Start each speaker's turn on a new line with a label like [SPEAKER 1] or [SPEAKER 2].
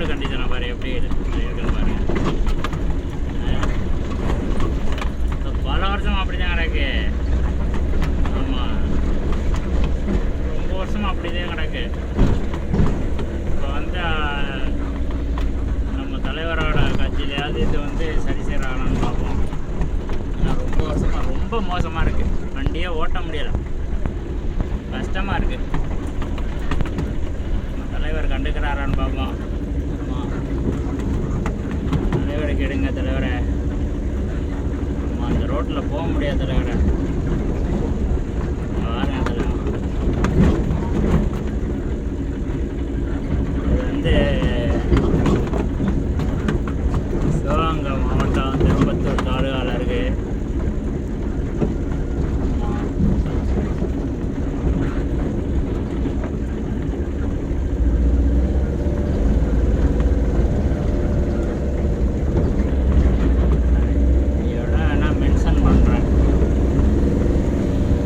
[SPEAKER 1] Road கண்டிஷனை பாரு எப்படி இருக்குன்னு பாருங்க. பல வருஷம் அப்படி தான் கிடக்கு. ஆமாம், ரொம்ப வருஷமாக அப்படி தான் கிடக்கு. இப்போ வந்து நம்ம தலைவரோட கட்சியிலையாவது இது வந்து சரி செய்கிறாங்கன்னு பார்ப்போம். ரொம்ப வருஷமாக ரொம்ப மோசமாக இருக்குது. வண்டியே ஓட்ட முடியலை, கஷ்டமாக இருக்குது. தலைவர் கண்டுக்கிறாரான்னு பார்ப்போம். ஆமாம், தலைவரை கெடுங்க தலைவரை. ஆமாம், அந்த ரோட்டில் போக முடியாது தலைவரை.